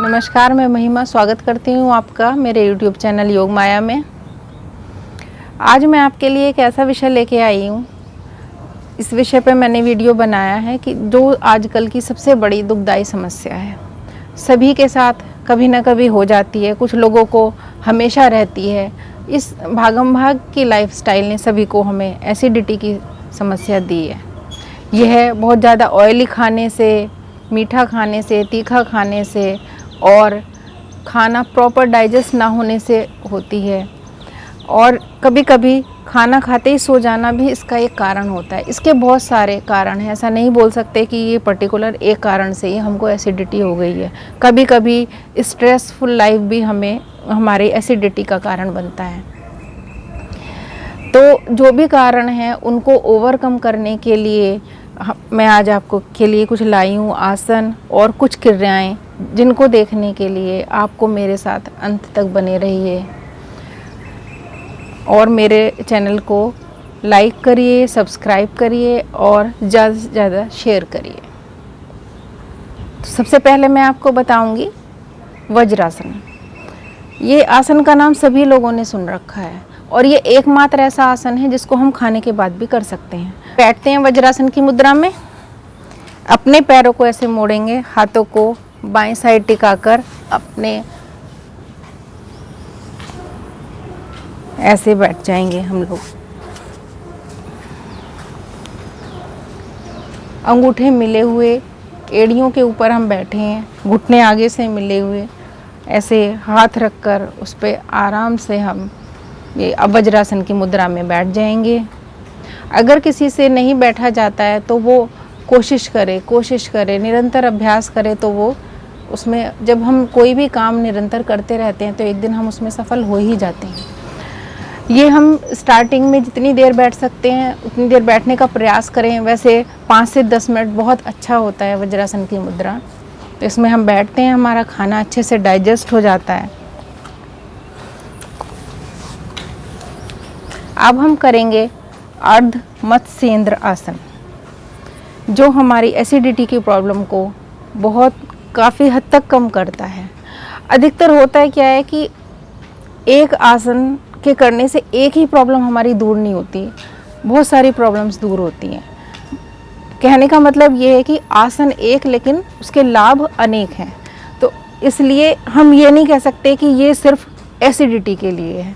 नमस्कार, मैं महिमा स्वागत करती हूँ आपका मेरे YouTube चैनल योग माया में। आज मैं आपके लिए एक ऐसा विषय लेके आई हूँ। इस विषय पे मैंने वीडियो बनाया है कि जो आजकल की सबसे बड़ी दुखदाई समस्या है, सभी के साथ कभी ना कभी हो जाती है, कुछ लोगों को हमेशा रहती है। इस भागम भाग की लाइफस्टाइल ने सभी को हमें एसिडिटी की समस्या दी है। यह बहुत ज़्यादा ऑयली खाने से, मीठा खाने से, तीखा खाने से और खाना प्रॉपर डाइजेस्ट ना होने से होती है। और कभी कभी खाना खाते ही सो जाना भी इसका एक कारण होता है। इसके बहुत सारे कारण हैं, ऐसा नहीं बोल सकते कि ये पर्टिकुलर एक कारण से ही हमको एसिडिटी हो गई है। कभी कभी स्ट्रेसफुल लाइफ भी हमें हमारे एसिडिटी का कारण बनता है। तो जो भी कारण हैं उनको ओवरकम करने के लिए मैं आज आपको के लिए कुछ लाई हूँ आसन और कुछ क्रियाएं, जिनको देखने के लिए आपको मेरे साथ अंत तक बने रहिए और मेरे चैनल को लाइक करिए, सब्सक्राइब करिए और ज़्यादा से ज़्यादा शेयर करिए। तो सबसे पहले मैं आपको बताऊंगी वज्रासन। ये आसन का नाम सभी लोगों ने सुन रखा है और ये एकमात्र ऐसा आसन है जिसको हम खाने के बाद भी कर सकते हैं। बैठते हैं वज्रासन की मुद्रा में। अपने पैरों को ऐसे मोड़ेंगे, हाथों को बाएं साइड टिकाकर अपने ऐसे बैठ जाएंगे हम लोग। अंगूठे मिले हुए एड़ियों के ऊपर हम बैठे हैं, घुटने आगे से मिले हुए, ऐसे हाथ रखकर उस पर आराम से हम ये वज्रासन की मुद्रा में बैठ जाएंगे। अगर किसी से नहीं बैठा जाता है तो वो कोशिश करे, निरंतर अभ्यास करे, तो वो उसमें जब हम कोई भी काम निरंतर करते रहते हैं तो एक दिन हम उसमें सफल हो ही जाते हैं। ये हम स्टार्टिंग में जितनी देर बैठ सकते हैं उतनी देर बैठने का प्रयास करें। वैसे 5 से 10 मिनट बहुत अच्छा होता है वज्रासन की मुद्रा। तो इसमें हम बैठते हैं, हमारा खाना अच्छे से डाइजेस्ट हो जाता है। अब हम करेंगे अर्ध मत्स्येंद्र आसन, जो हमारी एसिडिटी की प्रॉब्लम को काफ़ी हद तक कम करता है। अधिकतर होता है क्या है कि एक आसन के करने से एक ही प्रॉब्लम हमारी दूर नहीं होती, बहुत सारी प्रॉब्लम्स दूर होती हैं। कहने का मतलब ये है कि आसन एक लेकिन उसके लाभ अनेक हैं। तो इसलिए हम ये नहीं कह सकते कि ये सिर्फ एसिडिटी के लिए है।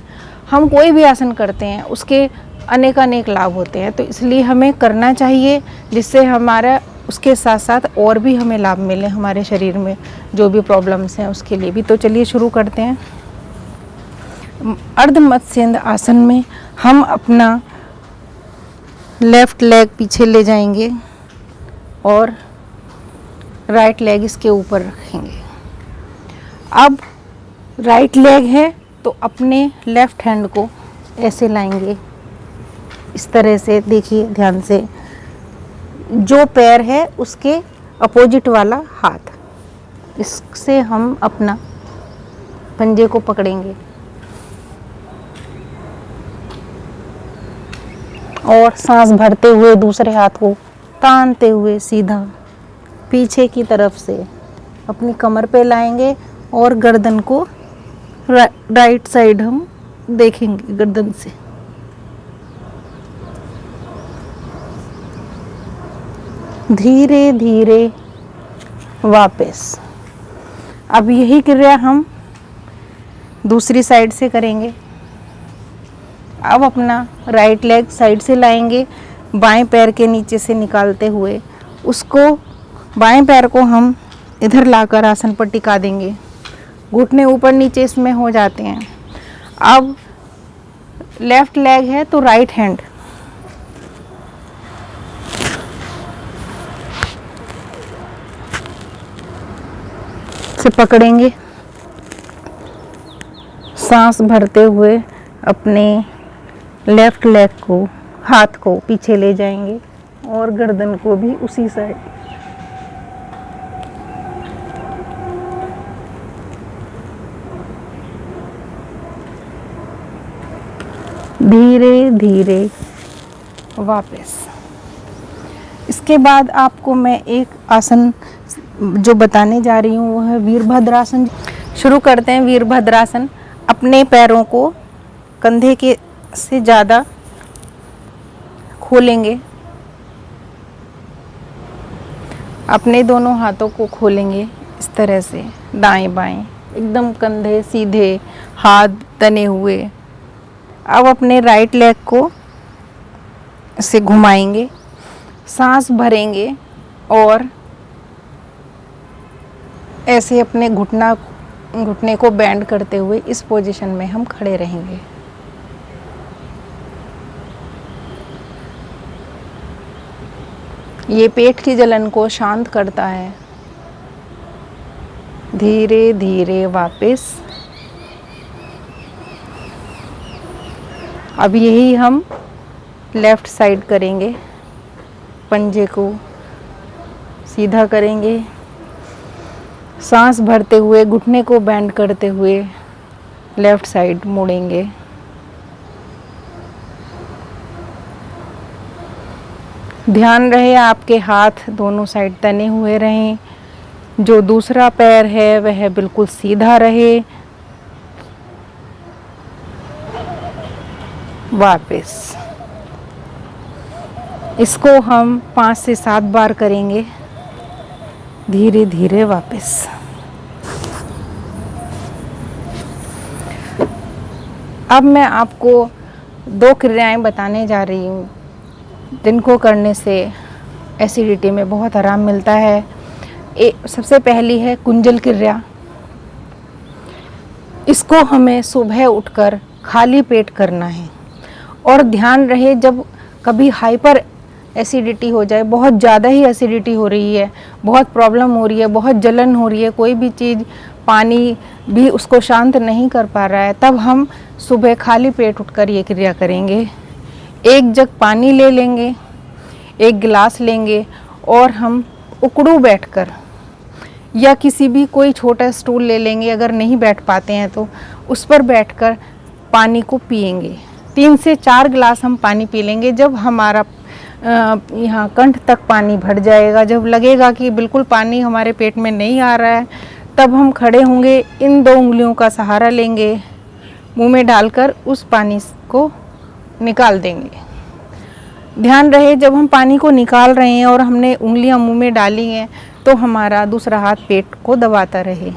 हम कोई भी आसन करते हैं उसके अनेक लाभ होते हैं, तो इसलिए हमें करना चाहिए, जिससे हमारा उसके साथ साथ और भी हमें लाभ मिले हमारे शरीर में जो भी प्रॉब्लम्स हैं उसके लिए भी। तो चलिए शुरू करते हैं। अर्ध मत्स्येंद्र आसन में हम अपना लेफ्ट लेग पीछे ले जाएंगे और राइट लेग इसके ऊपर रखेंगे। अब राइट लेग है तो अपने लेफ्ट हैंड को ऐसे लाएंगे, इस तरह से। देखिए ध्यान से, जो पैर है उसके अपोजिट वाला हाथ, इससे हम अपना पंजे को पकड़ेंगे और सांस भरते हुए दूसरे हाथ को तानते हुए सीधा पीछे की तरफ से अपनी कमर पे लाएंगे और गर्दन को राइट साइड हम देखेंगे गर्दन से। धीरे धीरे वापस। अब यही क्रिया हम दूसरी साइड से करेंगे। अब अपना राइट लेग साइड से लाएंगे, बाएं पैर के नीचे से निकालते हुए उसको, बाएं पैर को हम इधर लाकर आसन पर टिका देंगे। घुटने ऊपर नीचे इसमें हो जाते हैं। अब लेफ्ट लेग है तो राइट हैंड से पकड़ेंगे, सांस भरते हुए अपने लेफ्ट लेग को, हाथ को पीछे ले जाएंगे और गर्दन को भी उसी साइड। धीरे धीरे वापस। इसके बाद आपको मैं एक आसन जो बताने जा रही हूँ वो है वीरभद्रासन। शुरू करते हैं वीरभद्रासन। अपने पैरों को कंधे के से ज़्यादा खोलेंगे, अपने दोनों हाथों को खोलेंगे इस तरह से, दाएं बाएं, एकदम कंधे सीधे, हाथ तने हुए। अब अपने राइट लेग को से घुमाएंगे, सांस भरेंगे और ऐसे अपने घुटने को बेंड करते हुए इस पोजीशन में हम खड़े रहेंगे। ये पेट की जलन को शांत करता है। धीरे धीरे वापस। अब यही हम लेफ्ट साइड करेंगे। पंजे को सीधा करेंगे, सांस भरते हुए घुटने को बेंड करते हुए लेफ्ट साइड मुड़ेंगे। ध्यान रहे आपके हाथ दोनों साइड तने हुए रहें। जो दूसरा पैर है वह बिल्कुल सीधा रहे। वापस। इसको हम 5 से 7 बार करेंगे। धीरे धीरे वापस। अब मैं आपको 2 क्रियाएं बताने जा रही हूँ जिनको करने से एसिडिटी में बहुत आराम मिलता है। सबसे पहली है कुंजल क्रिया। इसको हमें सुबह उठकर खाली पेट करना है। और ध्यान रहे, जब कभी हाइपर एसिडिटी हो जाए, बहुत ज़्यादा ही एसिडिटी हो रही है, बहुत प्रॉब्लम हो रही है, बहुत जलन हो रही है, कोई भी चीज़, पानी भी उसको शांत नहीं कर पा रहा है, तब हम सुबह खाली पेट उठकर ये क्रिया करेंगे। 1 जग पानी ले लेंगे, 1 गिलास लेंगे और हम उकड़ू बैठकर या किसी भी कोई छोटा स्टूल ले लेंगे, अगर नहीं बैठ पाते हैं तो उस पर बैठकर पानी को पिएंगे। 3 से 4 गिलास हम पानी पी लेंगे। जब हमारा यहाँ कंठ तक पानी भर जाएगा, जब लगेगा कि बिल्कुल पानी हमारे पेट में नहीं आ रहा है, तब हम खड़े होंगे, इन 2 उंगलियों का सहारा लेंगे, मुंह में डालकर उस पानी को निकाल देंगे। ध्यान रहे, जब हम पानी को निकाल रहे हैं और हमने उंगलियां मुंह में डाली हैं तो हमारा दूसरा हाथ पेट को दबाता रहे,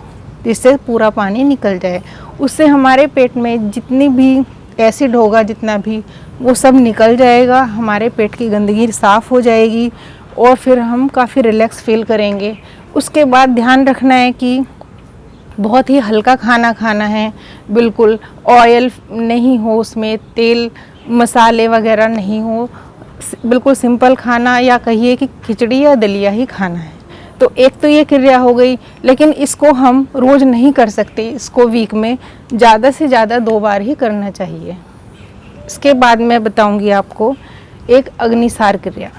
जिससे पूरा पानी निकल जाए। उससे हमारे पेट में जितनी भी एसिड होगा, जितना भी, वो सब निकल जाएगा, हमारे पेट की गंदगी साफ़ हो जाएगी और फिर हम काफ़ी रिलैक्स फील करेंगे। उसके बाद ध्यान रखना है कि बहुत ही हल्का खाना खाना है, बिल्कुल ऑयल नहीं हो, उसमें तेल मसाले वगैरह नहीं हो, बिल्कुल सिंपल खाना, या कहिए कि खिचड़ी या दलिया ही खाना है। तो एक तो ये क्रिया हो गई, लेकिन इसको हम रोज़ नहीं कर सकते, इसको वीक में ज़्यादा से ज़्यादा 2 बार ही करना चाहिए। इसके बाद मैं बताऊंगी आपको एक अग्निसार क्रिया।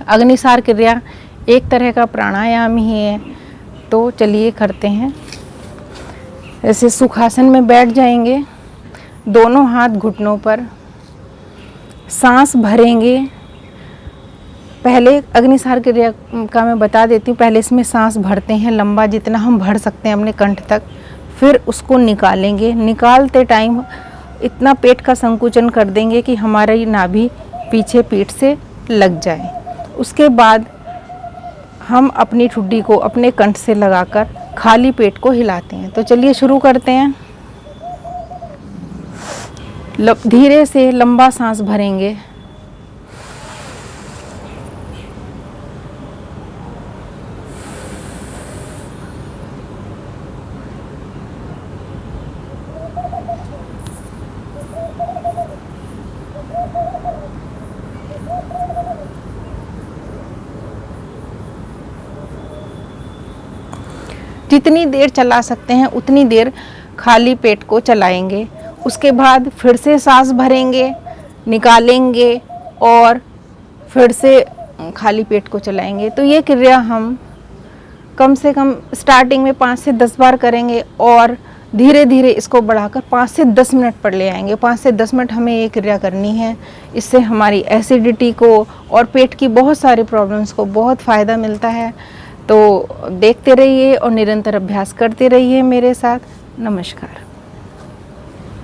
अग्निसार क्रिया एक तरह का प्राणायाम ही है, तो चलिए करते हैं। ऐसे सुखासन में बैठ जाएंगे, दोनों हाथ घुटनों पर, सांस भरेंगे। पहले अग्निसार क्रिया का मैं बता देती हूँ। पहले इसमें सांस भरते हैं लंबा, जितना हम भर सकते हैं अपने कंठ तक, फिर उसको निकालेंगे। निकालते टाइम इतना पेट का संकुचन कर देंगे कि हमारी नाभि पीछे पीठ से लग जाए। उसके बाद हम अपनी ठुड्डी को अपने कंठ से लगाकर खाली पेट को हिलाते हैं। तो चलिए शुरू करते हैं। धीरे से लंबा सांस भरेंगे, जितनी देर चला सकते हैं उतनी देर खाली पेट को चलाएंगे। उसके बाद फिर से सांस भरेंगे, निकालेंगे और फिर से खाली पेट को चलाएंगे। तो ये क्रिया हम कम से कम स्टार्टिंग में 5 से 10 बार करेंगे और धीरे धीरे इसको बढ़ाकर 5 से 10 मिनट पर ले आएंगे। 5 से 10 मिनट हमें ये क्रिया करनी है। इससे हमारी एसिडिटी को और पेट की बहुत सारी प्रॉब्लम्स को बहुत फ़ायदा मिलता है। तो देखते रहिए और निरंतर अभ्यास करते रहिए मेरे साथ। नमस्कार।